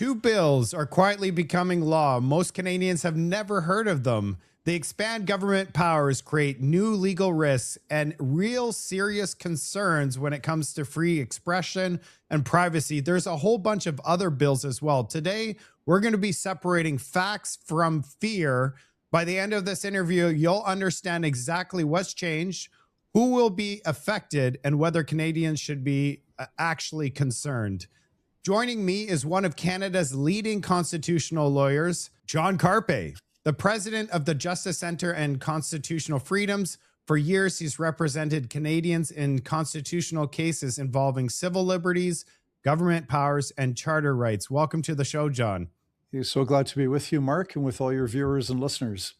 Two bills are quietly becoming law. Most Canadians have never heard of them. They expand government powers, create new legal risks, and real serious concerns when it comes to free expression and privacy. There's a whole bunch of other bills as well. Today, we're going to be separating facts from fear. By the end of this interview, you'll understand exactly what's changed, who will be affected, and whether Canadians should be actually concerned. Joining me is one of Canada's leading constitutional lawyers, John Carpe, the president of the Justice Centre and Constitutional Freedoms. For years, he's represented Canadians in constitutional cases involving civil liberties, government powers, and charter rights. Welcome to the show, John. He's so glad to be with you, Mark, and with all your viewers and listeners.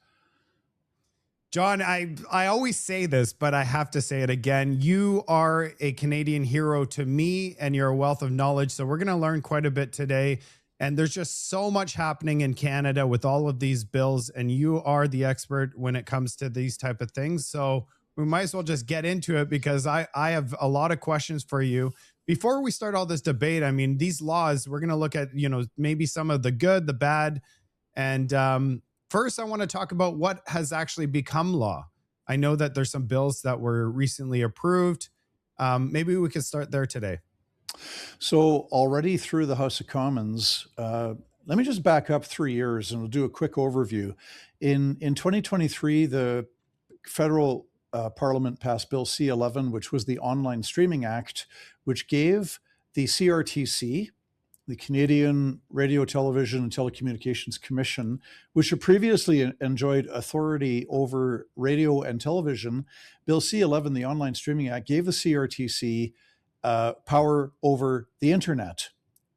John, I always say this, but I have to say it again. You are a Canadian hero to me, and you're a wealth of knowledge. So we're going to learn quite a bit today. And there's just so much happening in Canada with all of these bills, and you are the expert when it comes to these type of things. So we might as well just get into it, because I have a lot of questions for you. Before we start all this debate, I mean, these laws, we're going to look at, maybe some of the good, the bad, and first, I want to talk about what has actually become law. I know that there's some bills that were recently approved. Maybe we could start there today. So already through the House of Commons, let me just back up 3 years and we'll do a quick overview. In 2023, the federal Parliament passed Bill C-11, which was the Online Streaming Act, which gave the CRTC, the Canadian Radio, Television and Telecommunications Commission, which had previously enjoyed authority over radio and television. Bill C-11, the Online Streaming Act, gave the CRTC power over the internet.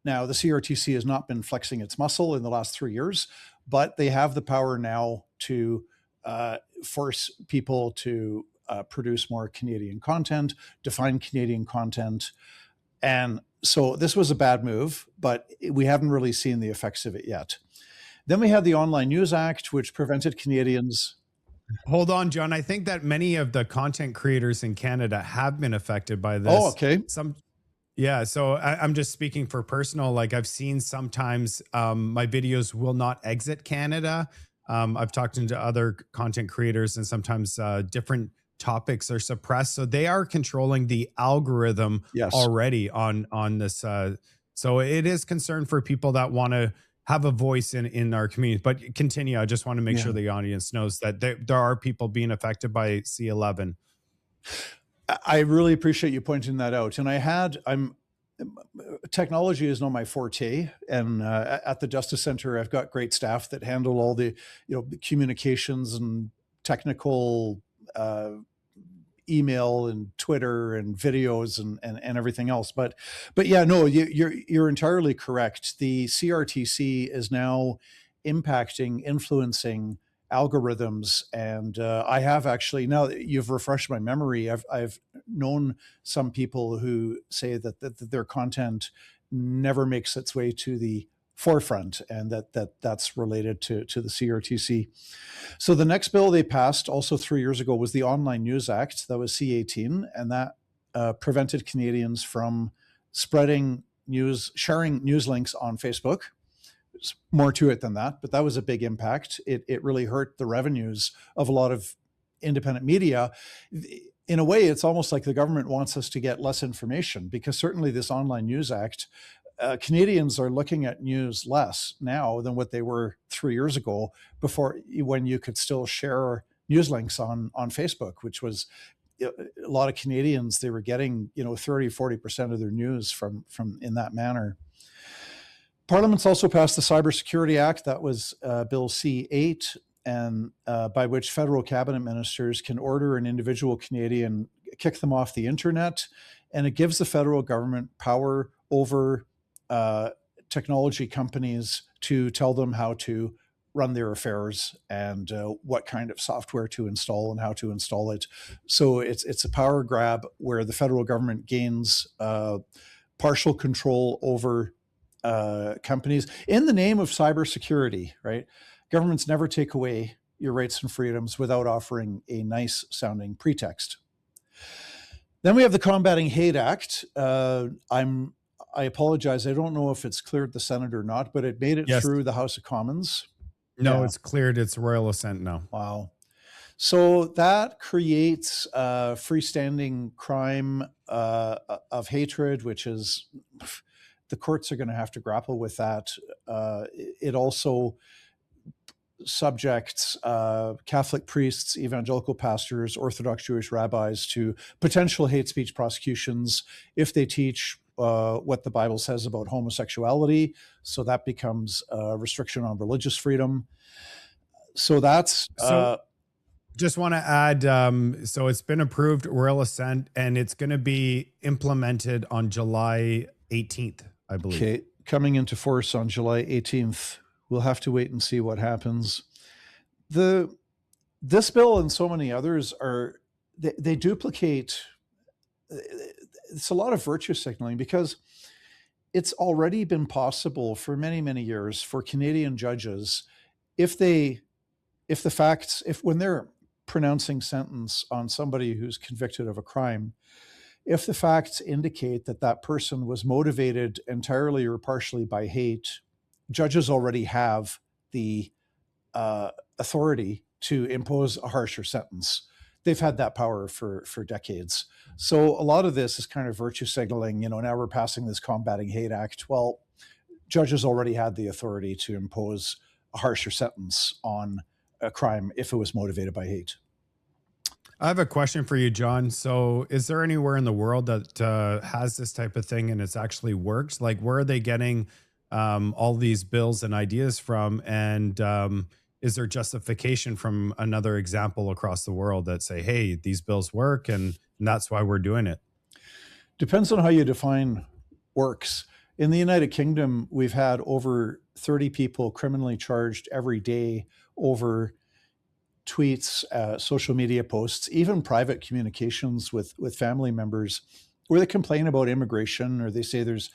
Now, the CRTC has not been flexing its muscle in the last 3 years, but they have the power now to force people to produce more Canadian content, define Canadian content. And so this was a bad move, but we haven't really seen the effects of it yet. Then we had the Online News Act, which prevented Canadians. Hold on, John. I think that many of the content creators in Canada have been affected by this. Oh, okay. So I'm just speaking for personal. Like, I've seen sometimes my videos will not exit Canada. I've talked to other content creators, and sometimes different topics are suppressed. So they are controlling the algorithm already on this. So it is concern for people that want to have a voice in our community. But continue. I just want to make sure the audience knows that there are people being affected by C-11. I really appreciate you pointing that out. And technology is not my forte. And at the Justice Centre, I've got great staff that handle all the, communications and technical email and Twitter and videos and everything else. But yeah, no, you're entirely correct. The CRTC is now impacting, influencing algorithms. And I have actually, now that you've refreshed my memory, I've known some people who say that their content never makes its way to the forefront, and that's related to the CRTC. So the next bill they passed also 3 years ago was the Online News Act. That was C-18, and that prevented Canadians from sharing news links on Facebook. There's more to it than that, but that was a big impact. It really hurt the revenues of a lot of independent media. In a way, it's almost like the government wants us to get less information, because certainly this Online News Act, Canadians are looking at news less now than what they were 3 years ago, when you could still share news links on Facebook, which was a lot of Canadians, they were getting 30-40% of their news from in that manner. Parliament's also passed the Cybersecurity Act. That was Bill C-8, and by which federal cabinet ministers can order an individual Canadian, kick them off the internet, and it gives the federal government power over technology companies to tell them how to run their affairs and what kind of software to install and how to install it. So it's a power grab where the federal government gains partial control over companies in the name of cybersecurity, right? Governments never take away your rights and freedoms without offering a nice sounding pretext. Then we have the Combating Hate Act. I apologize. I don't know if it's cleared the Senate or not, but it made it Yes. through the House of Commons. No, Yeah. it's cleared its royal assent now. Wow. So that creates a freestanding crime of hatred, which is the courts are going to have to grapple with that. It also subjects Catholic priests, evangelical pastors, Orthodox Jewish rabbis to potential hate speech prosecutions if they teach what the Bible says about homosexuality. So that becomes a restriction on religious freedom. So that's So just want to add, so it's been approved royal assent, and it's going to be implemented on July 18th, I believe. okay. Coming into force on July 18th. We'll have to wait and see what happens. This bill and so many others are they duplicate. It's a lot of virtue signaling because it's already been possible for many, many years for Canadian judges, if they, if the facts, if when they're pronouncing sentence on somebody who's convicted of a crime, if the facts indicate that that person was motivated entirely or partially by hate, judges already have the authority to impose a harsher sentence. They've had that power for decades. So a lot of this is kind of virtue signaling. You know, now we're passing this Combating Hate Act. Well, judges already had the authority to impose a harsher sentence on a crime if it was motivated by hate. I have a question for you, John. So, is there anywhere in the world that has this type of thing and it's actually worked? Like, where are they getting all these bills and ideas from? And is there justification from another example across the world that say, hey, these bills work and that's why we're doing it? Depends on how you define works. In the United Kingdom, we've had over 30 people criminally charged every day over tweets, social media posts, even private communications with family members where they complain about immigration, or they say there's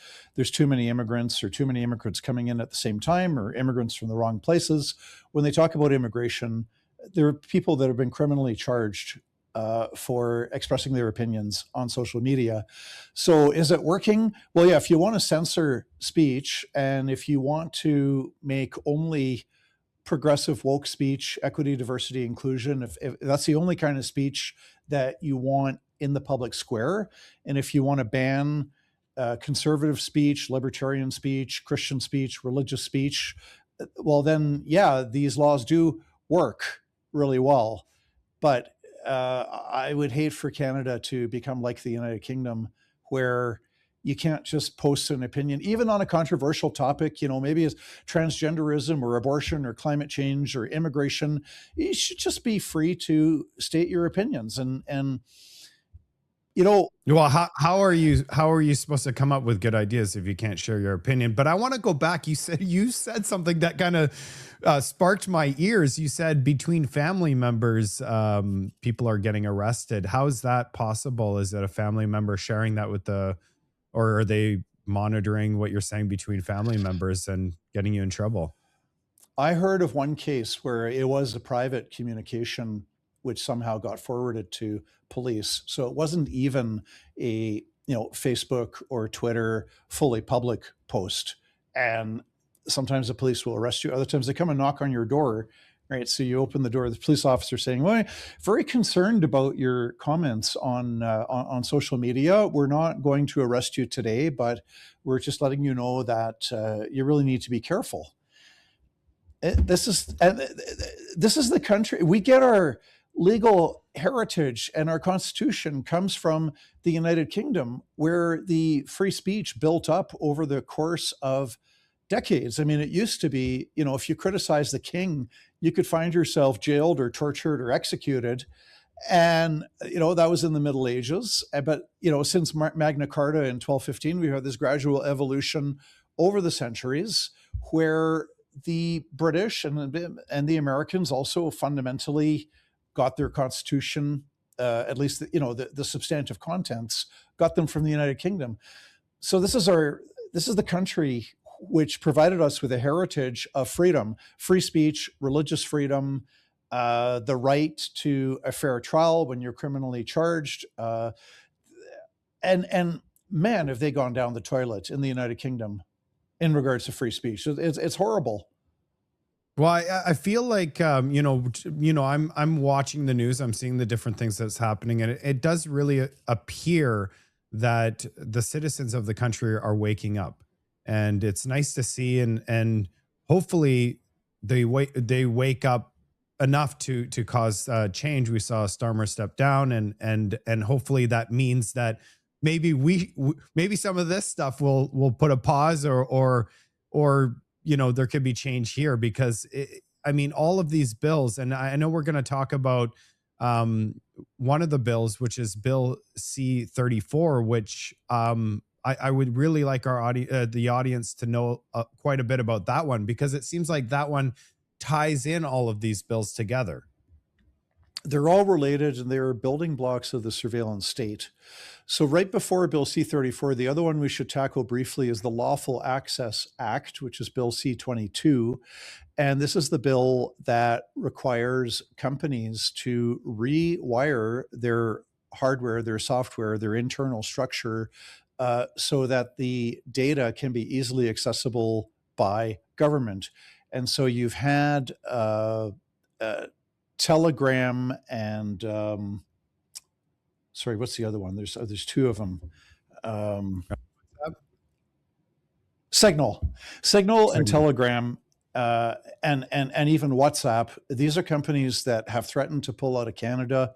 too many immigrants or too many immigrants coming in at the same time, or immigrants from the wrong places. When they talk about immigration, there are people that have been criminally charged for expressing their opinions on social media. So is it working? Well, yeah, if you want to censor speech and if you want to make only progressive woke speech, equity, diversity, inclusion, if that's the only kind of speech that you want in the public square, and if you want to ban conservative speech, libertarian speech, Christian speech, religious speech, well, then, yeah, these laws do work really well. But I would hate for Canada to become like the United Kingdom, where you can't just post an opinion, even on a controversial topic, you know, maybe it's transgenderism or abortion or climate change or immigration. You should just be free to state your opinions. And you know, Well, how are you supposed to come up with good ideas if you can't share your opinion? But I want to go back. You said something that kind of sparked my ears. You said between family members, people are getting arrested. How is that possible? Is it a family member sharing that with or are they monitoring what you're saying between family members and getting you in trouble? I heard of one case where it was a private communication which somehow got forwarded to police. So it wasn't even a, you know, Facebook or Twitter fully public post. And sometimes the police will arrest you. Other times they come and knock on your door, right? So you open the door, the police officer saying, "Well, very concerned about your comments on social media. We're not going to arrest you today, but we're just letting you know that you really need to be careful." This is the country we get our legal heritage, and our constitution comes from the United Kingdom, where the free speech built up over the course of decades. I mean, it used to be, you know, if you criticize the king, you could find yourself jailed or tortured or executed. And, you know, that was in the Middle Ages. But, you know, since Magna Carta in 1215, we've had this gradual evolution over the centuries where the British and the Americans also fundamentally got their constitution, at least, you know, the substantive contents, got them from the United Kingdom. So this is the country which provided us with a heritage of freedom, free speech, religious freedom, the right to a fair trial when you're criminally charged, and man, have they gone down the toilet in the United Kingdom in regards to free speech. So it's horrible. Well, I feel like I'm watching the news. I'm seeing the different things that's happening, and it does really appear that the citizens of the country are waking up, and it's nice to see. And hopefully they wake up enough to cause change. We saw Starmer step down, and hopefully that means that maybe maybe some of this stuff will put a pause, or there could be change here, because I mean, all of these bills, and I know we're going to talk about um, one of the bills, which is Bill C-34, which I would really like the audience to know quite a bit about that one, because it seems like that one ties in all of these bills together. They're all related and they're building blocks of the surveillance state. So, right before Bill C-34, the other one we should tackle briefly is the Lawful Access Act, which is Bill C-22. And this is the bill that requires companies to rewire their hardware, their software, their internal structure, so that the data can be easily accessible by government. And so you've had uh, Telegram and sorry, what's the other one? There's two of them. Um, Signal, and Signal. Telegram, and even WhatsApp. These are companies that have threatened to pull out of Canada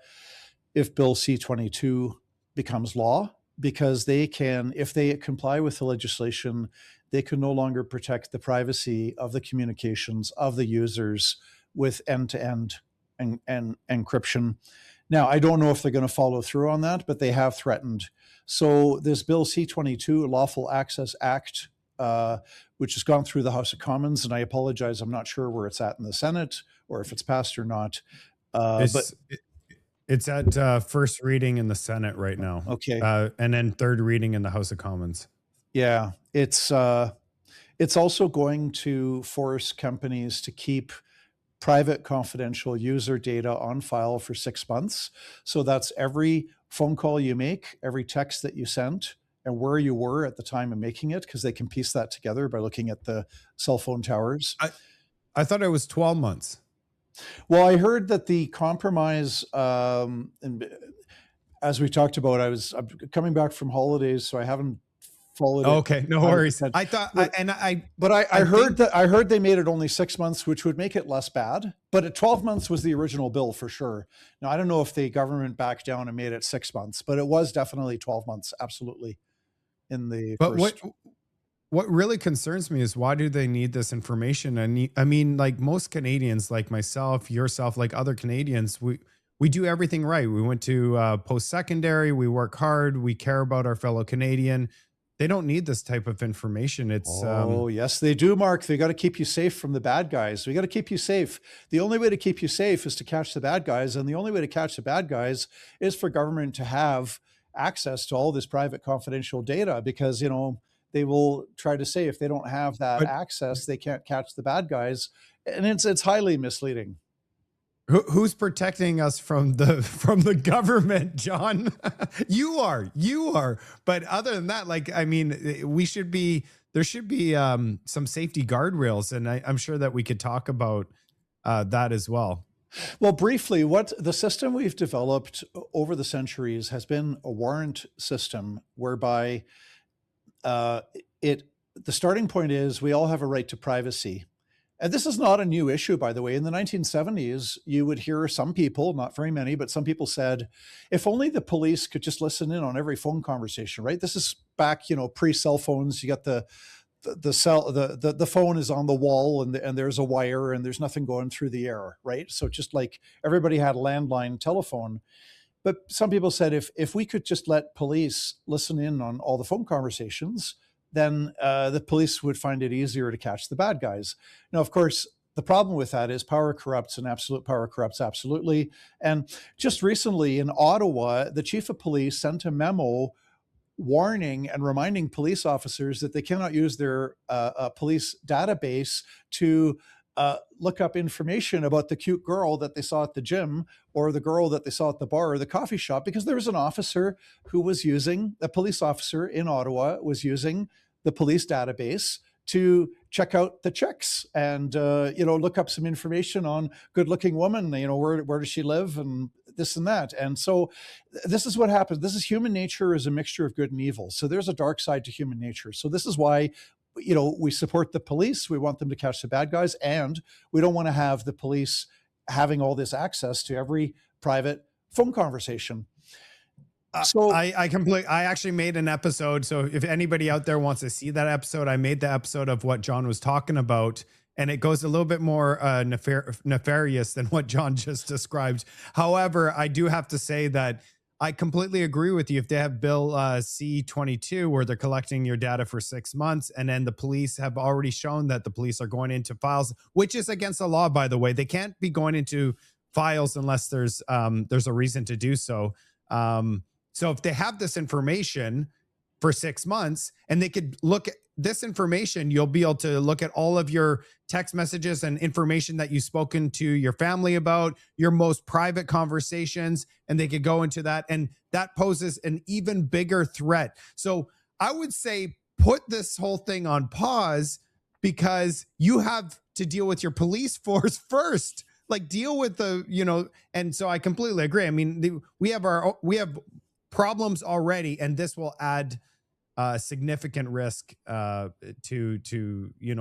if Bill C-22 becomes law, because they can, if they comply with the legislation, they can no longer protect the privacy of the communications of the users with end-to-end and encryption. Now, I don't know if they're going to follow through on that, but they have threatened. So this Bill C-22, Lawful Access Act, which has gone through the House of Commons, and I apologize, I'm not sure where it's at in the Senate or if it's passed or not. But It's it's at first reading in the Senate right now, okay, and then third reading in the House of Commons. yeah, it's also going to force companies to keep private confidential user data on file for 6 months. So that's every phone call you make, every text that you sent, and where you were at the time of making it, because they can piece that together by looking at the cell phone towers. I thought it was 12 months. Well, I heard that the compromise, and as we talked about, I'm coming back from holidays, so I haven't followed it Okay, no worries. 100%. I thought, But and I I heard think, that I heard they made it only 6 months, which would make it less bad. But at 12 months was the original bill for sure. Now I don't know if the government backed down and made it 6 months, but it was definitely 12 months, absolutely, in the but what first. what really concerns me is, why do they need this information? And I mean, like most Canadians, like myself, yourself, like other Canadians, we do everything right. We went to post secondary. We work hard. We care about our fellow Canadian. They don't need this type of information. It's Oh, yes, they do, Mark. They got to keep you safe from the bad guys. We got to keep you safe. The only way to keep you safe is to catch the bad guys. And the only way to catch the bad guys is for government to have access to all this private confidential data, because, they will try to say if they don't have that but access, they can't catch the bad guys. And it's highly misleading. who's protecting us from the government, John? You are. But other than that, like, I mean, there should be some safety guardrails, and I'm sure that we could talk about that as well. Well, briefly, what the system we've developed over the centuries has been a warrant system whereby uh, it the starting point is we all have a right to privacy. And this is not a new issue, by the way. In the 1970s, you would hear some people, not very many, but some people said, if only the police could just listen in on every phone conversation, right? This is back, pre-cell phones. You got the phone is on the wall, and there's a wire and there's nothing going through the air, right? So just like everybody had a landline telephone. But some people said if we could just let police listen in on all the phone conversations, then the police would find it easier to catch the bad guys. Now, of course, the problem with that is power corrupts, and absolute power corrupts absolutely. And just recently in Ottawa, the chief of police sent a memo warning and reminding police officers that they cannot use their police database to look up information about the cute girl that they saw at the gym or the girl that they saw at the bar or the coffee shop, because there was an officer who was using, a police officer in Ottawa was using the police database to check out the chicks and look up some information on good looking woman, where does she live and this and that. And so this is what happens. This is human nature is a mixture of good and evil. So there's a dark side to human nature. So this is why we support the police. We want them to catch the bad guys, and we don't want to have the police having all this access to every private phone conversation. So I actually made an episode. So if anybody out there wants to see that episode, I made the episode of what John was talking about, and it goes a little bit more nefarious than what John just described. However, I do have to say that I completely agree with you. If they have Bill C-22, where they're collecting your data for 6 months, and then the police have already shown that the police are going into files, which is against the law, by the way. They can't be going into files unless there's a reason to do so. So if they have this information for 6 months and they could look at this information, you'll be able to look at all of your text messages and information that you've spoken to your family about, your most private conversations, and they could go into that. And that poses an even bigger threat. So I would say put this whole thing on pause, because you have to deal with your police force first. Like, deal with and so I completely agree. I mean, we have problems already, and this will add significant risk to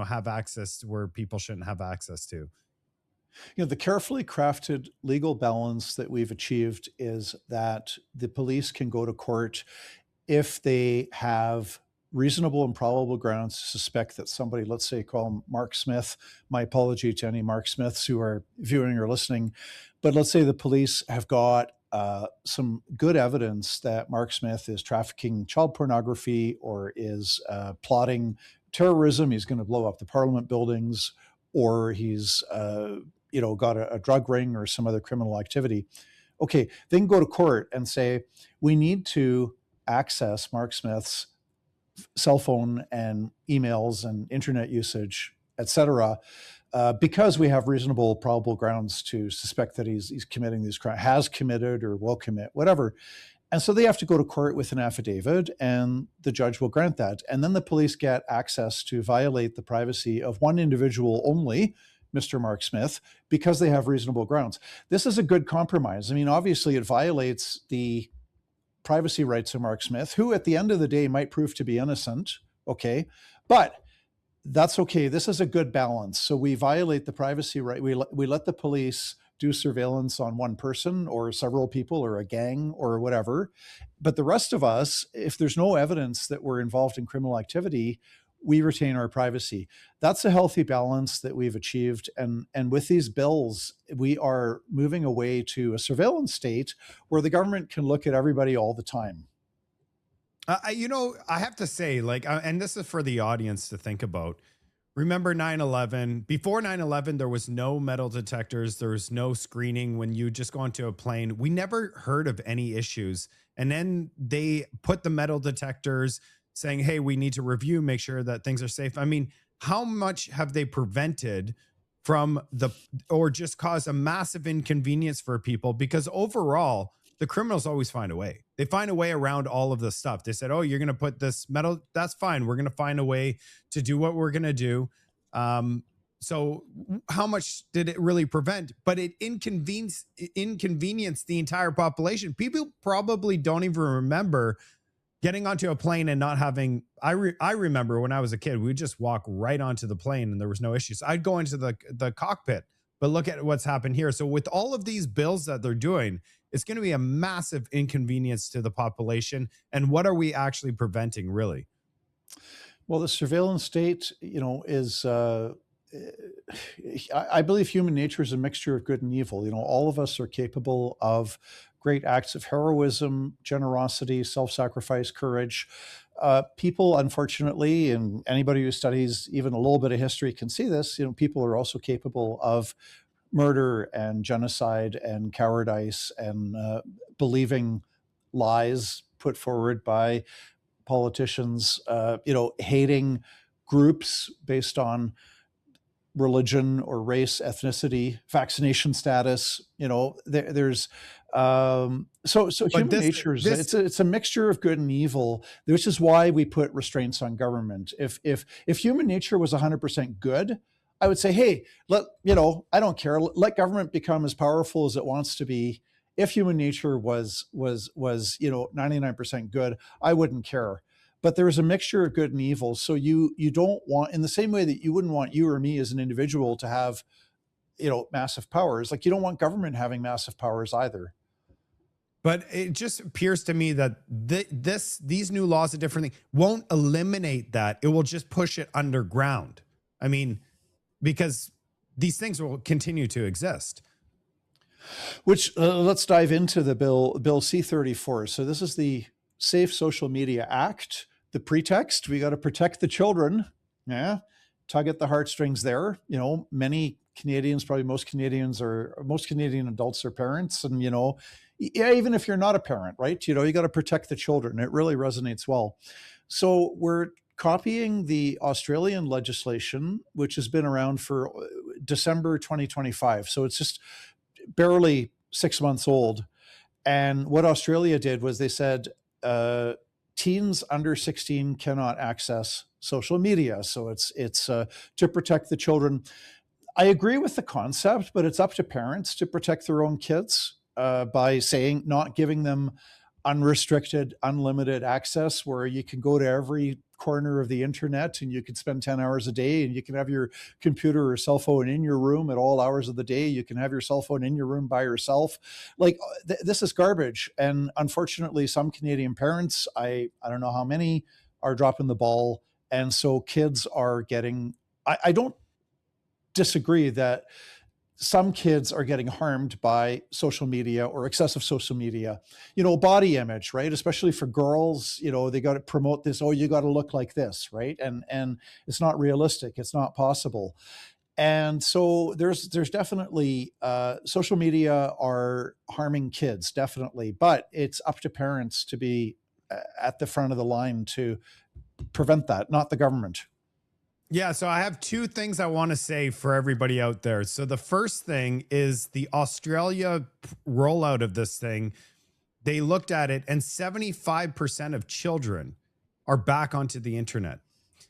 have access to where people shouldn't have access to. The carefully crafted legal balance that we've achieved is that the police can go to court if they have reasonable and probable grounds to suspect that somebody, let's say, call him Mark Smith. My apology to any Mark Smiths who are viewing or listening, but let's say the police have got some good evidence that Mark Smith is trafficking child pornography or is plotting terrorism. He's going to blow up the Parliament buildings, or he's got a drug ring or some other criminal activity. Okay, they can go to court and say, we need to access Mark Smith's cell phone and emails and internet usage, etc., because we have reasonable probable grounds to suspect that he's committing these crimes, has committed or will commit, whatever. And so they have to go to court with an affidavit, and the judge will grant that. And then the police get access to violate the privacy of one individual only, Mr. Mark Smith, because they have reasonable grounds. This is a good compromise. I mean, obviously it violates the privacy rights of Mark Smith, who at the end of the day might prove to be innocent. Okay. But that's okay. This is a good balance. So we violate the privacy right. We let the police do surveillance on one person or several people or a gang or whatever. But the rest of us, if there's no evidence that we're involved in criminal activity, we retain our privacy. That's a healthy balance that we've achieved. And with these bills, we are moving away to a surveillance state where the government can look at everybody all the time. I have to say, and this is for the audience to think about. Remember 9/11? Before 9/11, there was no metal detectors. There was no screening when you just go onto a plane. We never heard of any issues. And then they put the metal detectors, saying, hey, we need to review, make sure that things are safe. I mean, how much have they prevented or just caused a massive inconvenience for people? Because overall, the criminals always find a way. They find a way around all of this stuff. They said, oh, you're going to put this metal. That's fine. We're going to find a way to do what we're going to do. So how much did it really prevent? But it inconvenienced the entire population. People probably don't even remember getting onto a plane and not having. I remember when I was a kid, we would just walk right onto the plane and there was no issues. I'd go into the cockpit, but look at what's happened here. So with all of these bills that they're doing, it's going to be a massive inconvenience to the population. And what are we actually preventing, really? Well, the surveillance state, is. I believe human nature is a mixture of good and evil. All of us are capable of great acts of heroism, generosity, self-sacrifice, courage. People, unfortunately, and anybody who studies even a little bit of history can see this, people are also capable of murder and genocide and cowardice and believing lies put forward by politicians, hating groups based on religion or race, ethnicity, vaccination status. There's so But human nature is it's a mixture of good and evil, which is why we put restraints on government. If human nature was 100% good, I would say, hey, I don't care. Let government become as powerful as it wants to be. If human nature was 99% good, I wouldn't care. But there is a mixture of good and evil. So you don't want, in the same way that you wouldn't want you or me as an individual to have, massive powers, like you don't want government having massive powers either. But it just appears to me that these new laws, a different thing, won't eliminate that. It will just push it underground. I mean, because these things will continue to exist. Which let's dive into the bill C-34. So this is the Safe Social Media Act. The pretext: we got to protect the children. Yeah, tug at the heartstrings there. Many Canadians, probably most Canadian adults are parents, and yeah, even if you're not a parent, right? You got to protect the children. It really resonates well. So we're copying the Australian legislation, which has been around for December 2025. So it's just barely 6 months old. And what Australia did was they said teens under 16 cannot access social media. So it's to protect the children. I agree with the concept, but it's up to parents to protect their own kids by saying, not giving them unrestricted, unlimited access where you can go to every corner of the internet and you can spend 10 hours a day, and you can have your computer or cell phone in your room at all hours of the day. You can have your cell phone in your room by yourself. Like this is garbage. And unfortunately, some Canadian parents, I don't know how many, are dropping the ball. And so kids are getting, I don't disagree that some kids are getting harmed by social media or excessive social media. Body image, right? Especially for girls, they got to promote this. Oh, you got to look like this, right? And it's not realistic. It's not possible. And so there's definitely social media are harming kids, definitely. But it's up to parents to be at the front of the line to prevent that, not the government. Yeah, so I have two things I want to say for everybody out there. So the first thing is the Australia rollout of this thing. They looked at it, and 75% of children are back onto the internet.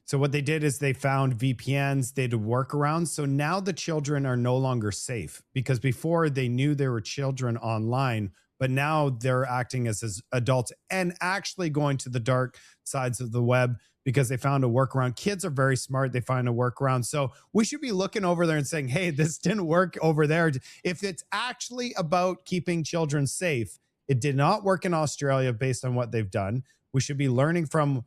So what they did is they found VPNs, they did workarounds. So now the children are no longer safe, because before they knew there were children online, but now they're acting as adults and actually going to the dark sides of the web because they found a workaround. Kids are very smart. They find a workaround. So we should be looking over there and saying, hey, this didn't work over there. If it's actually about keeping children safe, it did not work in Australia based on what they've done. We should be learning from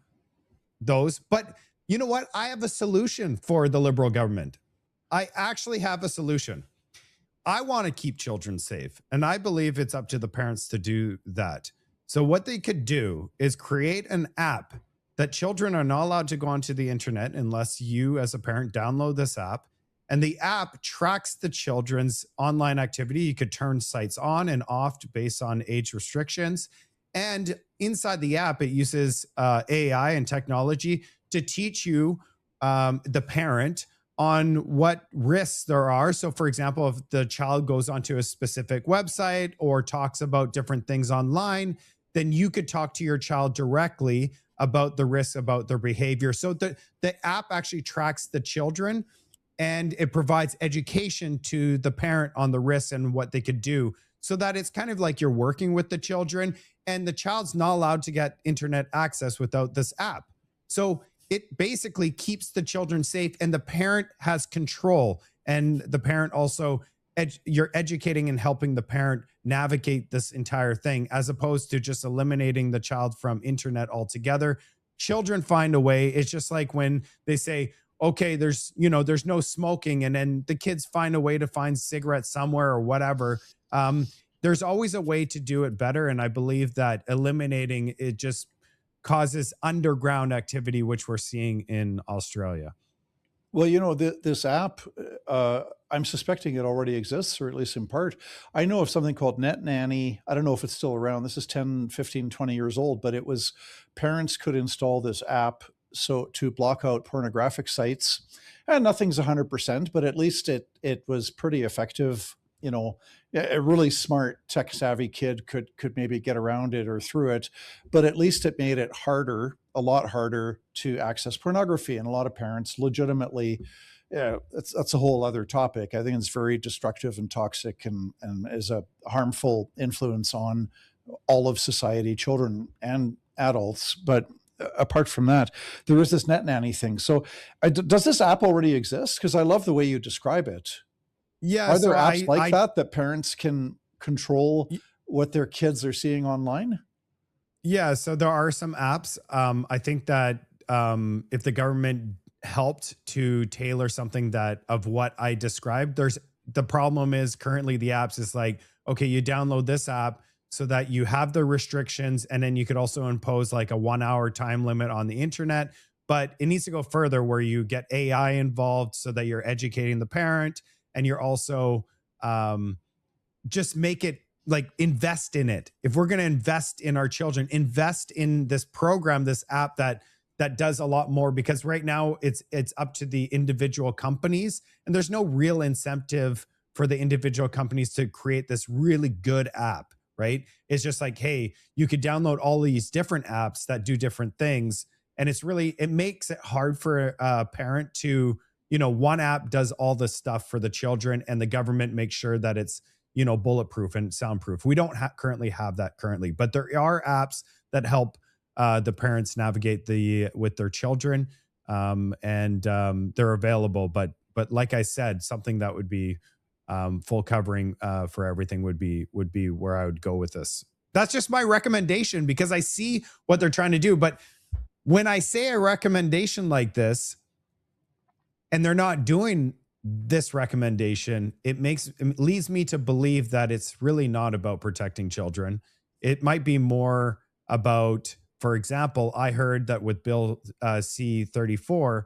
those. But you know what? I have a solution for the Liberal government. I actually have a solution. I want to keep children safe, and I believe it's up to the parents to do that. So what they could do is create an app that children are not allowed to go onto the internet unless you as a parent download this app. And the app tracks the children's online activity. You could turn sites on and off based on age restrictions. And inside the app, it uses AI and technology to teach you, the parent, on what risks there are. So, for example, if the child goes onto a specific website or talks about different things online, then you could talk to your child directly about the risks about their behavior. So the app actually tracks the children, and it provides education to the parent on the risks and what they could do, so that it's kind of like you're working with the children, and the child's not allowed to get internet access without this app. So it basically keeps the children safe, and the parent has control. And the parent also, you're educating and helping the parent navigate this entire thing, as opposed to just eliminating the child from internet altogether. Children find a way. It's just like when they say, okay, there's no smoking, and then the kids find a way to find cigarettes somewhere or whatever. There's always a way to do it better. And I believe that eliminating it just causes underground activity, which we're seeing in Australia. Well, this app, I'm suspecting it already exists, or at least in part. I know of something called Net Nanny. I don't know if it's still around. This is 10, 15, 20 years old, but it was, parents could install this app so to block out pornographic sites. And nothing's 100%, but at least it was pretty effective. You know, a really smart, tech savvy kid could maybe get around it or through it, but at least it made it harder, a lot harder to access pornography. And a lot of parents legitimately, yeah, that's a whole other topic. I think it's very destructive and toxic, and is a harmful influence on all of society, children and adults. But apart from that, there is this net nanny thing. So, does this app already exist? Because I love the way you describe it. Yeah, Are there so apps like I that that parents can control what their kids are seeing online? yeah, so there are some apps. I think that if the government helped to tailor something that of what I described, there's the problem is currently the apps is like, okay, you download this app so that you have the restrictions, and then you could also impose like a 1 hour time limit on the internet. But it needs to go further where you get AI involved so that you're educating the parent and you're also um, just make it like invest in it. If we're going to invest in our children, invest in this program, this app that does a lot more, because right now it's up to the individual companies and there's no real incentive for the individual companies to create this really good app, right? It's just like, hey, you could download all these different apps that do different things, and it makes it hard for a parent to, one app does all the stuff for the children and the government makes sure that it's bulletproof and soundproof. We don't currently have that currently, but there are apps that help the parents navigate with their children, and they're available. But like I said, something that would be full covering for everything would be where I would go with this. That's just my recommendation because I see what they're trying to do. But when I say a recommendation like this, and they're not doing this recommendation, it leads me to believe that it's really not about protecting children. It might be more about, for example, I heard that with Bill C-34,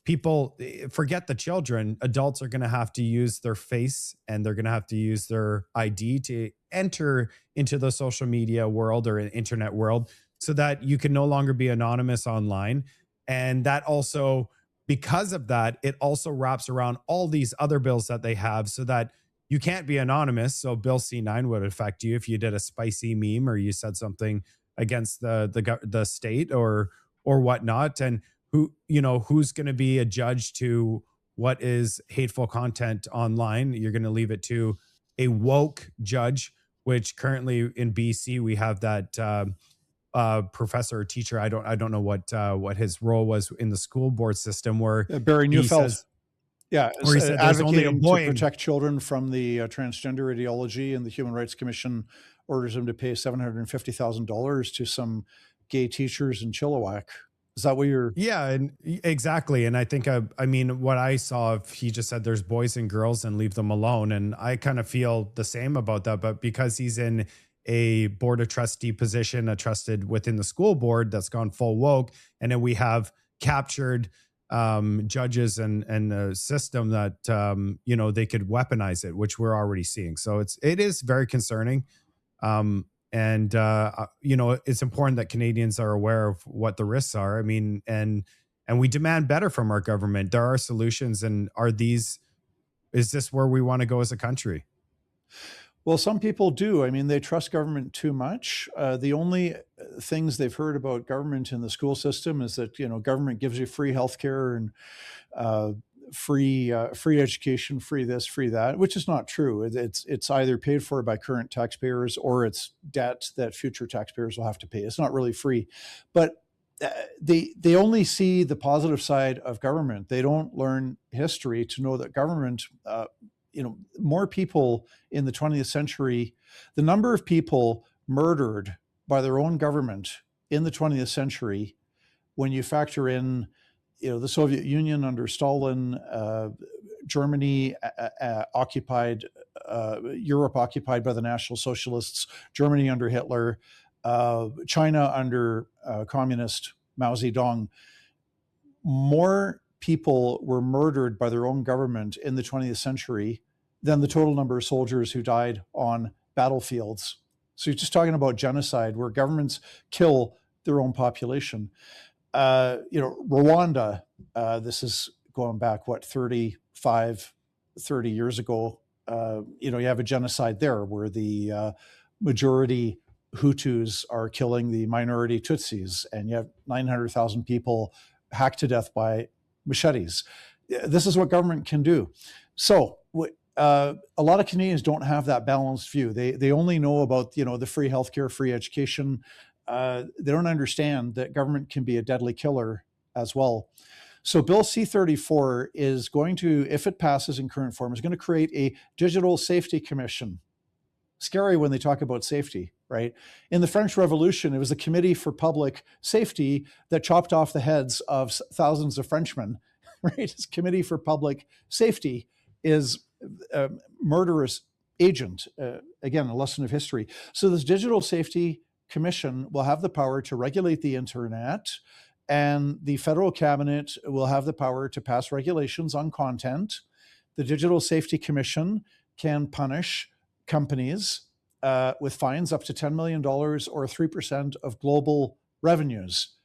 people forget the children. Adults are going to have to use their face and they're going to have to use their ID to enter into the social media world or an internet world so that you can no longer be anonymous online. And that also, because of that, it also wraps around all these other bills that they have so that you can't be anonymous. So Bill C9 would affect you if you did a spicy meme or you said something against the state or whatnot. And who's going to be a judge to what is hateful content online? You're going to leave it to a woke judge, which currently in BC we have that professor or teacher. I don't know what his role was in the school board system, where Barry he Neufeld. says Yeah, where he said there's only a advocating to boy in. protect children from the transgender ideology, and the Human Rights Commission orders him to pay $750,000 to some gay teachers in Chilliwack. Is that what you're? Yeah, and exactly. And I think, I mean, what I saw, if he just said there's boys and girls and leave them alone. And I kind of feel the same about that. But because he's in a board of trustee position, a trusted within the school board that's gone full woke, and then we have captured judges and a system that, they could weaponize it, which we're already seeing. So it is very concerning. And it's important that Canadians are aware of what the risks are. I mean, and we demand better from our government. There are solutions, and is this where we want to go as a country? Well, some people do. I mean, they trust government too much. The only things they've heard about government in the school system is that government gives you free healthcare and uh, free education, free this, free that, which is not true. It's either paid for by current taxpayers or it's debt that future taxpayers will have to pay. It's not really free, but they only see the positive side of government. They don't learn history to know that government. More people in the 20th century, the number of people murdered by their own government in the 20th century, when you factor in, the Soviet Union under Stalin, Germany occupied, Europe occupied by the National Socialists, Germany under Hitler, China under communist Mao Zedong, more people were murdered by their own government in the 20th century than the total number of soldiers who died on battlefields. So you're just talking about genocide where governments kill their own population. Rwanda, this is going back, what, 35, 30 years ago. You have a genocide there where the majority Hutus are killing the minority Tutsis, and you have 900,000 people hacked to death by machetes. This is what government can do. So a lot of Canadians don't have that balanced view. They only know about the free healthcare, free education. They don't understand that government can be a deadly killer as well. So Bill C-34 is going to, if it passes in current form, is going to create a digital safety commission. Scary when they talk about safety, right? In the French Revolution, it was the Committee for Public Safety that chopped off the heads of thousands of Frenchmen, right? It's Committee for Public Safety is a murderous agent. Again, a lesson of history. So this digital safety commission will have the power to regulate the internet, and the federal cabinet will have the power to pass regulations on content. The Digital Safety Commission can punish companies with fines up to $10 million or 3% of global revenues.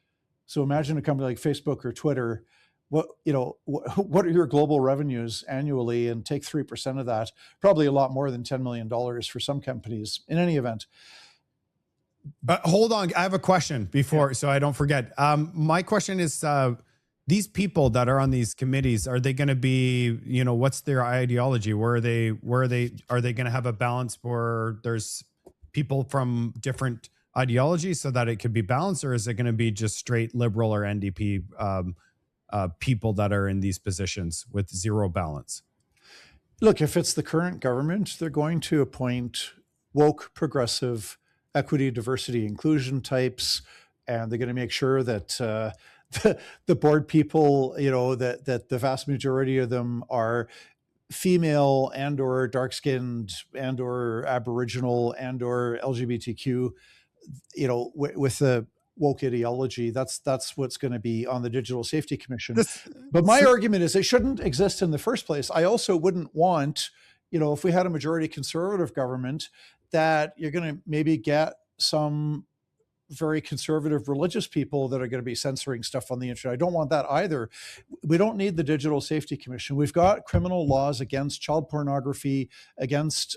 So imagine a company like Facebook or Twitter. What are your global revenues annually, and take 3% of that? Probably a lot more than $10 million for some companies. In any event. Hold on. I have a question before, so I don't forget. My question is, these people that are on these committees, are they going to be, what's their ideology? Are they going to have a balance where there's people from different ideologies so that it could be balanced, or is it going to be just straight liberal or NDP people that are in these positions with zero balance? Look, if it's the current government, they're going to appoint woke, progressive, equity, diversity, inclusion types, and they're going to make sure that the board people, that the vast majority of them are female and or dark-skinned and or Aboriginal and or LGBTQ, with the woke ideology. That's what's going to be on the Digital Safety Commission. But my argument is it shouldn't exist in the first place. I also wouldn't want, if we had a majority conservative government, that you're going to maybe get some very conservative religious people that are going to be censoring stuff on the internet. I don't want that either. We don't need the Digital Safety Commission. We've got criminal laws against child pornography, against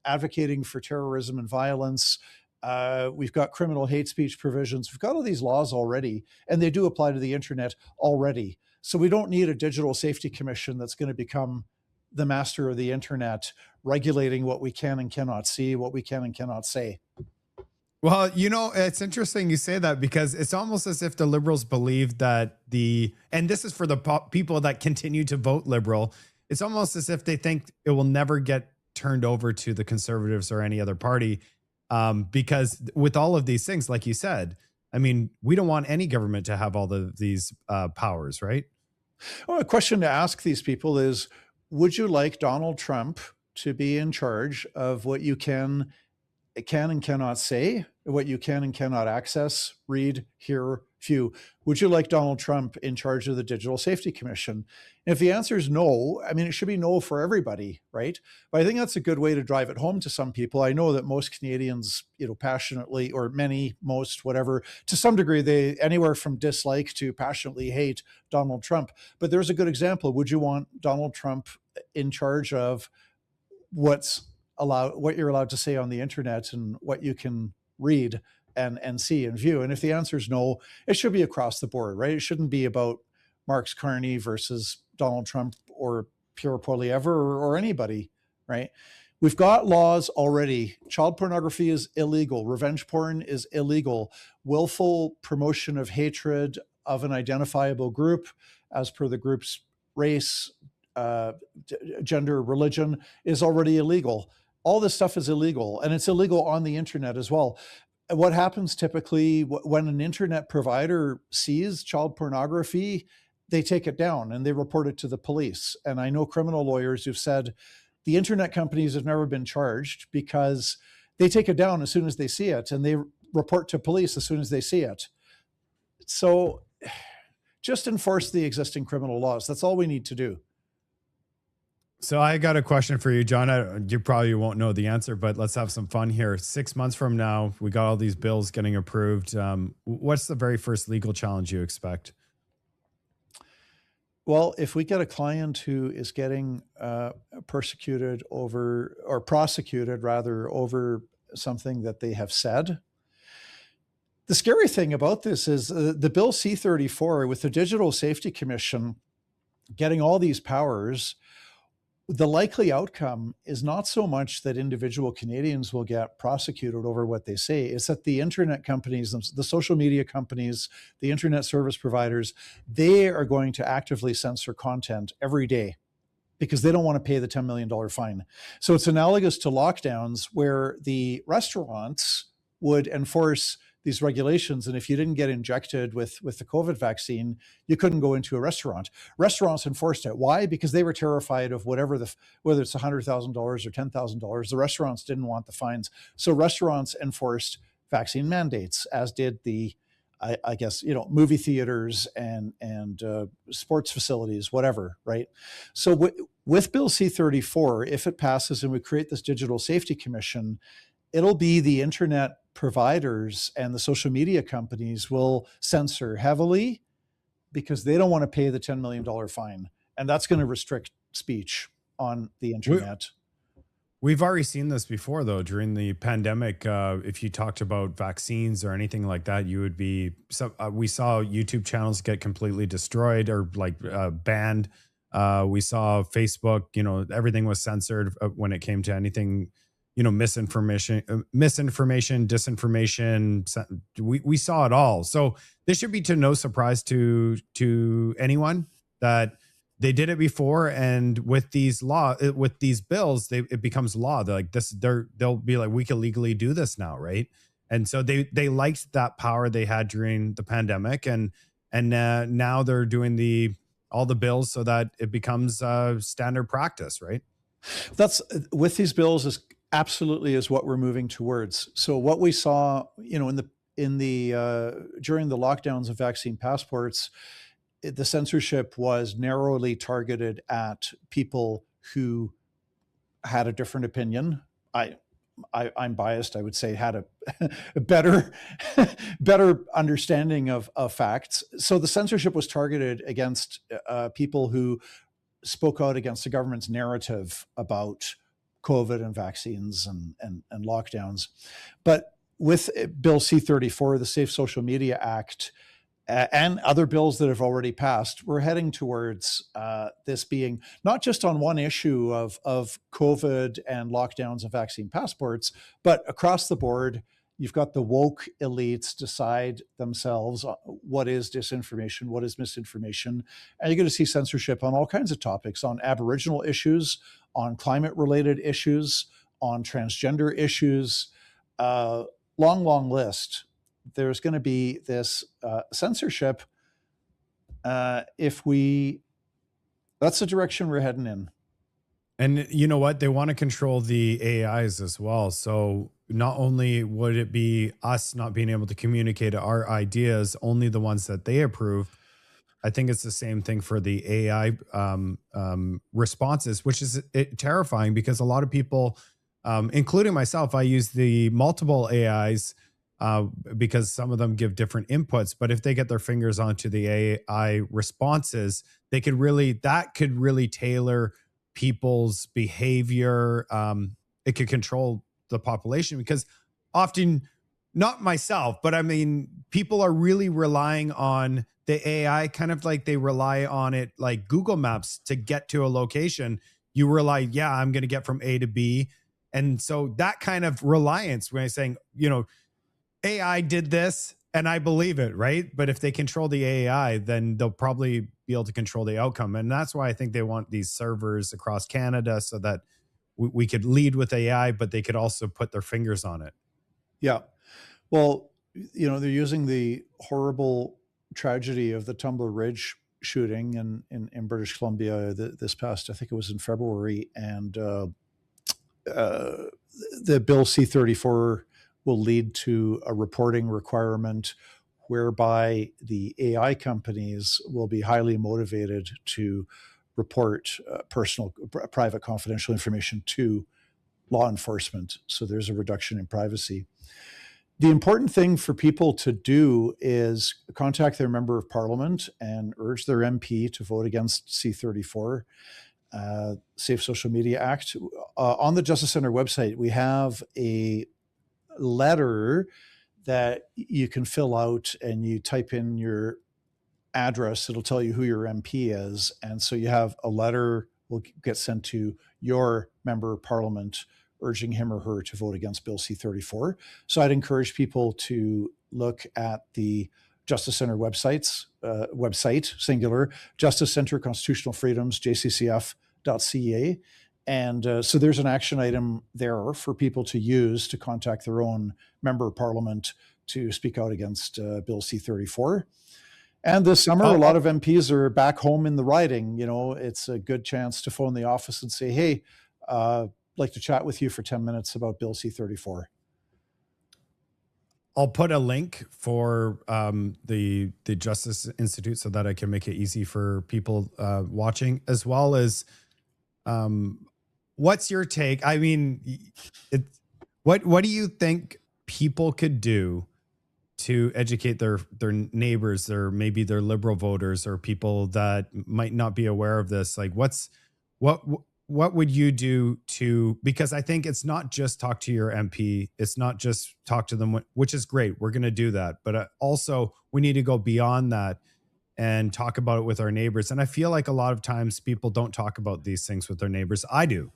advocating for terrorism and violence. We've got criminal hate speech provisions. We've got all these laws already, and they do apply to the internet already. So we don't need a Digital Safety Commission that's going to become the master of the internet, regulating what we can and cannot see, what we can and cannot say. Well, it's interesting you say that, because it's almost as if the liberals believe that and this is for the people that continue to vote liberal, it's almost as if they think it will never get turned over to the conservatives or any other party. Because with all of these things, like you said, I mean, we don't want any government to have all of these powers, right? Well, a question to ask these people is, would you like Donald Trump to be in charge of what you can and cannot say, what you can and cannot access, read, hear, view? Would you like Donald Trump in charge of the Digital Safety Commission? And if the answer is no, I mean, it should be no for everybody, right? But I think that's a good way to drive it home to some people. I know that most Canadians, passionately, or many, most, whatever, to some degree, they anywhere from dislike to passionately hate Donald Trump. But there's a good example. Would you want Donald Trump in charge of what you're allowed to say on the internet and what you can read and see and view? And if the answer is no, it should be across the board, right? It shouldn't be about Mark Carney versus Donald Trump or Pierre Poilievre or anybody, right? We've got laws already. Child pornography is illegal. Revenge porn is illegal. Willful promotion of hatred of an identifiable group as per the group's race, gender, religion is already illegal. All this stuff is illegal, and it's illegal on the internet as well. What happens typically when an internet provider sees child pornography, they take it down and they report it to the police. And I know criminal lawyers who've said the internet companies have never been charged because they take it down as soon as they see it, and they report to police as soon as they see it. So just enforce the existing criminal laws. That's all we need to do. So I got a question for you, John. You probably won't know the answer, but let's have some fun here. 6 months from now, we got all these bills getting approved. What's the very first legal challenge you expect? Well, if we get a client who is getting persecuted over, or prosecuted rather, over something that they have said, the scary thing about this is the Bill C-34 with the Digital Safety Commission getting all these powers. The likely outcome is not so much that individual Canadians will get prosecuted over what they say. It's that the internet companies, the social media companies, the internet service providers, they are going to actively censor content every day because they don't want to pay the $10 million fine. So it's analogous to lockdowns where the restaurants would enforce these regulations. And if you didn't get injected with the COVID vaccine, you couldn't go into a restaurant. Restaurants enforced it. Why? Because they were terrified of whether it's $100,000 or $10,000. The restaurants didn't want the fines. So restaurants enforced vaccine mandates, as did I guess, movie theaters and sports facilities, whatever, right? So with Bill C-34, if it passes and we create this Digital Safety Commission, it'll be the internet providers and the social media companies will censor heavily because they don't want to pay the $10 million fine. And that's going to restrict speech on the We, internet. we've already seen this before, though. During the pandemic, if you talked about vaccines or anything like that, you would be. So we saw YouTube channels get completely destroyed or like banned. We saw Facebook. Everything was censored when it came to anything. Misinformation, disinformation. We saw it all. So this should be to no surprise to anyone that they did it before, and with these bills, it becomes law. They're like this. They'll be like, we can legally do this now, right? And so they liked that power they had during the pandemic, and now they're doing all the bills so that it becomes standard practice, right? That's with these bills is absolutely is what we're moving towards. So what we saw, in the during the lockdowns of vaccine passports, the censorship was narrowly targeted at people who had a different opinion. I'm biased. I would say had a better better understanding of facts. So the censorship was targeted against people who spoke out against the government's narrative about COVID and vaccines and lockdowns. But with Bill C-34, the Safe Social Media Act, and other bills that have already passed, we're heading towards this being not just on one issue of COVID and lockdowns and vaccine passports, but across the board. You've got the woke elites decide themselves what is disinformation, what is misinformation. And you're going to see censorship on all kinds of topics, on Aboriginal issues, on climate related issues, on transgender issues. Long list. There's going to be this censorship if we, that's the direction we're heading in. And you know what? They want to control the AIs as well. So not only would it be us not being able to communicate our ideas, only the ones that they approve. I think it's the same thing for the AI responses, which is terrifying because a lot of people, including myself, I use the multiple AIs because some of them give different inputs. But if they get their fingers onto the AI responses, that could really tailor people's behavior. It could control the population because often, not myself, but I mean, people are really relying on the AI, kind of like they rely on it like Google Maps to get to a location. You rely, yeah, I'm going to get from A to B. And so that kind of reliance, when I'm saying, AI did this and I believe it, right? But if they control the AI, then they'll probably be able to control the outcome. And that's why I think they want these servers across Canada so that we could lead with AI, but they could also put their fingers on it. Yeah. Well, they're using the horrible tragedy of the Tumbler Ridge shooting in British Columbia this past, I think it was in February. And the Bill C-34 will lead to a reporting requirement whereby the AI companies will be highly motivated to report private confidential information to law enforcement. So there's a reduction in privacy. The important thing for people to do is contact their member of parliament and urge their MP to vote against C34, Safe Social Media Act. On the Justice Center website, we have a letter that you can fill out, and you type in your address. It'll tell you who your MP is. And so you have a letter will get sent to your member of parliament urging him or her to vote against Bill C34. So I'd encourage people to look at the Justice Center website, singular, Justice Center Constitutional Freedoms, jccf.ca. And so there's an action item there for people to use to contact their own member of parliament to speak out against Bill C34. And this summer, a lot of MPs are back home in the riding. You know, it's a good chance to phone the office and say, hey, I'd like to chat with you for 10 minutes about Bill C34. I'll put a link for the Justice Institute so that I can make it easy for people watching, as well as what's your take? I mean, what do you think people could do to educate their neighbors, or maybe their liberal voters, or people that might not be aware of this? Like, what would you do to, because I think it's not just talk to your MP, it's not just talk to them, which is great, we're going to do that, but also we need to go beyond that and talk about it with our neighbors. And I feel like a lot of times people don't talk about these things with their neighbors. I do.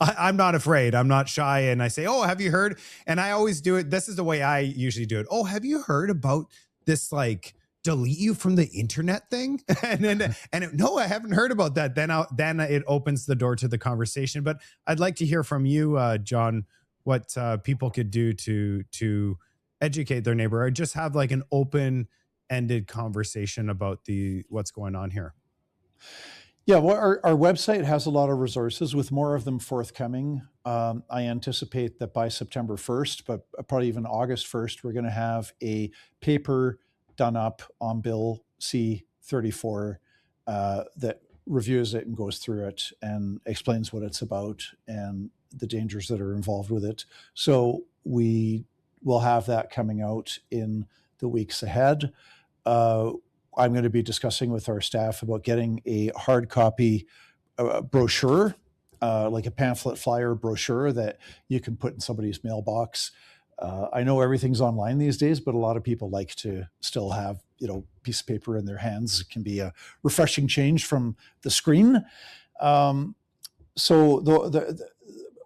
I'm not afraid. I'm not shy. And I say, oh, have you heard? And I always do it. This is the way I usually do it. Oh, have you heard about this, like, delete you from the internet thing? No, I haven't heard about that. Then it opens the door to the conversation. But I'd like to hear from you, John, what people could do to educate their neighbor, or just have like an open-ended conversation about what's going on here. Yeah, well, our website has a lot of resources, with more of them forthcoming. I anticipate that by September 1st, but probably even August 1st, we're going to have a paper done up on Bill C34 that reviews it and goes through it and explains what it's about and the dangers that are involved with it. So we will have that coming out in the weeks ahead. I'm going to be discussing with our staff about getting a hard copy brochure, like a pamphlet flyer brochure that you can put in somebody's mailbox. I know everything's online these days, but a lot of people like to still have, a piece of paper in their hands. It can be a refreshing change from the screen. So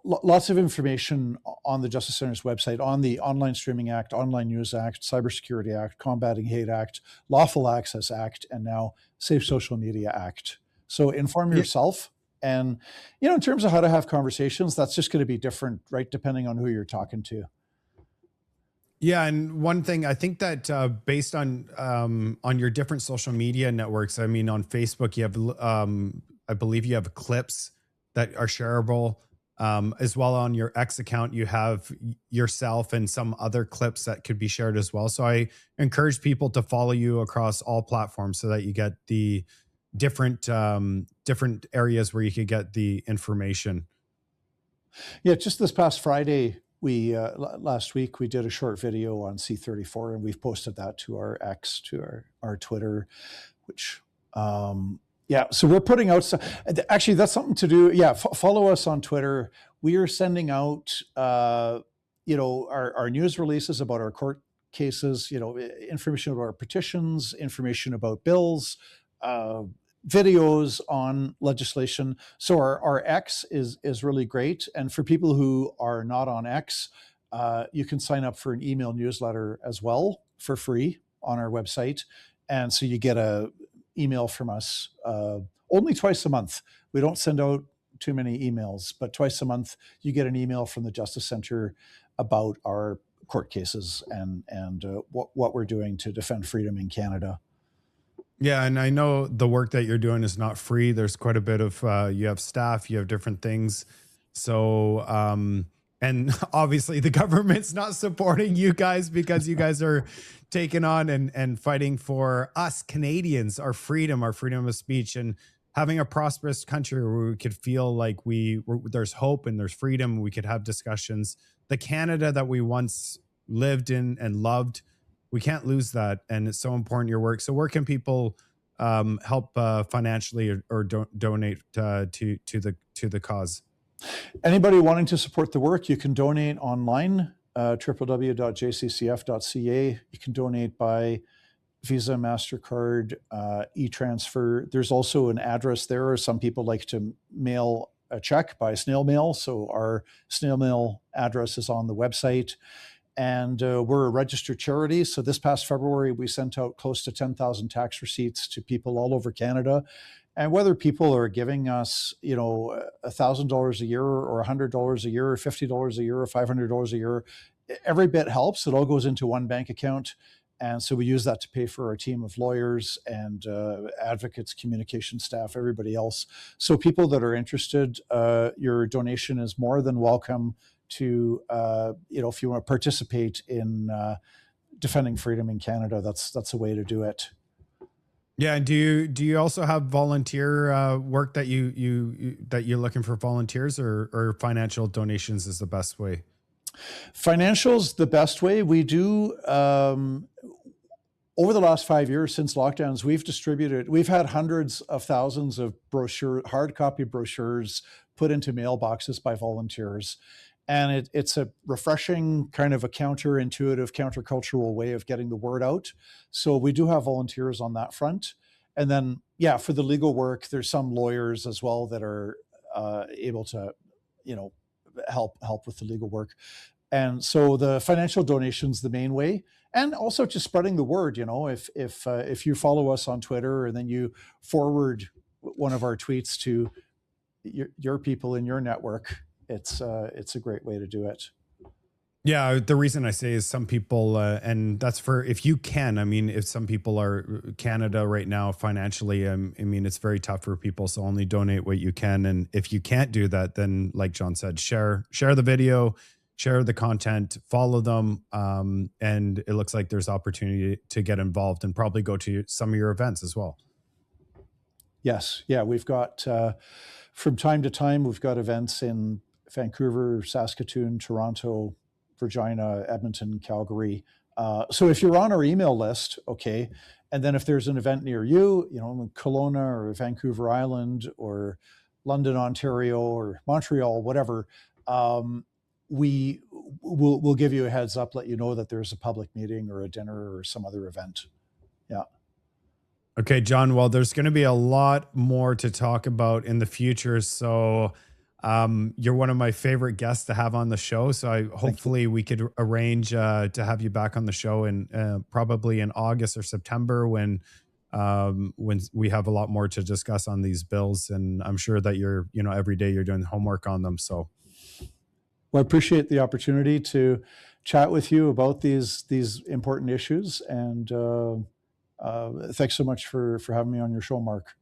lots of information on the Justice Center's website on the Online Streaming Act, Online News Act, Cybersecurity Act, Combating Hate Act, Lawful Access Act, and now Safe Social Media Act. So inform yourself. And, in terms of how to have conversations, that's just going to be different, right, depending on who you're talking to. Yeah, and one thing I think that based on your different social media networks, I mean, on Facebook, you have, I believe you have clips that are shareable. As well, on your X account, you have yourself and some other clips that could be shared as well. So I encourage people to follow you across all platforms so that you get the different areas where you could get the information. Yeah, just this past Friday, last week we did a short video on C34, and we've posted that to our X, to our Twitter, which yeah, so we're putting out actually, that's something to do. Yeah, follow us on Twitter. We are sending out our news releases about our court cases, information about our petitions, information about bills, videos on legislation. So our X is really great. And for people who are not on X, you can sign up for an email newsletter as well for free on our website. And so you get a email from us only twice a month. We don't send out too many emails, but twice a month you get an email from the Justice Center about our court cases and what we're doing to defend freedom in Canada. Yeah, and I know the work that you're doing is not free. There's quite a bit of you have staff, you have different things. So and obviously the government's not supporting you guys, because you guys are taking on and fighting for us Canadians, our freedom of speech, and having a prosperous country where we could feel like there's hope and there's freedom. We could have discussions. The Canada that we once lived in and loved. We can't lose that, and it's so important your work. So where can people help financially or donate to the cause? Anybody wanting to support the work, you can donate online, www.jccf.ca. You can donate by Visa, MasterCard, e-transfer. There's also an address there. Some people like to mail a check by snail mail. So our snail mail address is on the website. And we're a registered charity. So this past February, we sent out close to 10,000 tax receipts to people all over Canada. And whether people are giving us, $1,000 a year or $100 a year or $50 a year or $500 a year, every bit helps. It all goes into one bank account. And so we use that to pay for our team of lawyers and advocates, communication staff, everybody else. So people that are interested, your donation is more than welcome to, if you want to participate in defending freedom in Canada, that's a way to do it. Yeah, and do you also have volunteer work that that you're looking for volunteers, or financial donations is the best way? Financial's the best way. We do over the last 5 years since lockdowns, we've had hundreds of thousands of hard copy brochures put into mailboxes by volunteers. And it's a refreshing, kind of a counterintuitive, countercultural way of getting the word out. So we do have volunteers on that front. And then, yeah, for the legal work, there's some lawyers as well that are able to, help with the legal work. And so the financial donation's the main way, and also just spreading the word. If you follow us on Twitter and then you forward one of our tweets to your people in your network, it's a great way to do it. Yeah, the reason I say is some people, and that's for if you can. I mean, if some people are Canada right now financially, I mean, it's very tough for people. So only donate what you can, and if you can't do that, then like John said, share the video, share the content, follow them, and it looks like there's opportunity to get involved and probably go to some of your events as well. Yes, yeah, we've got from time to time we've got events in Vancouver, Saskatoon, Toronto, Regina, Edmonton, Calgary. So if you're on our email list, okay, and then if there's an event near you, in Kelowna or Vancouver Island or London, Ontario, or Montreal, whatever, we'll give you a heads up, let you know that there's a public meeting or a dinner or some other event. Yeah. Okay, John. Well, there's going to be a lot more to talk about in the future. So you're one of my favorite guests to have on the show. So hopefully we could arrange to have you back on the show in probably in August or September when we have a lot more to discuss on these bills. And I'm sure that you're, every day you're doing homework on them. So. Well, I appreciate the opportunity to chat with you about these important issues. And thanks so much for having me on your show, Mark.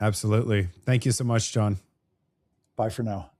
Absolutely. Thank you so much, John. Bye for now.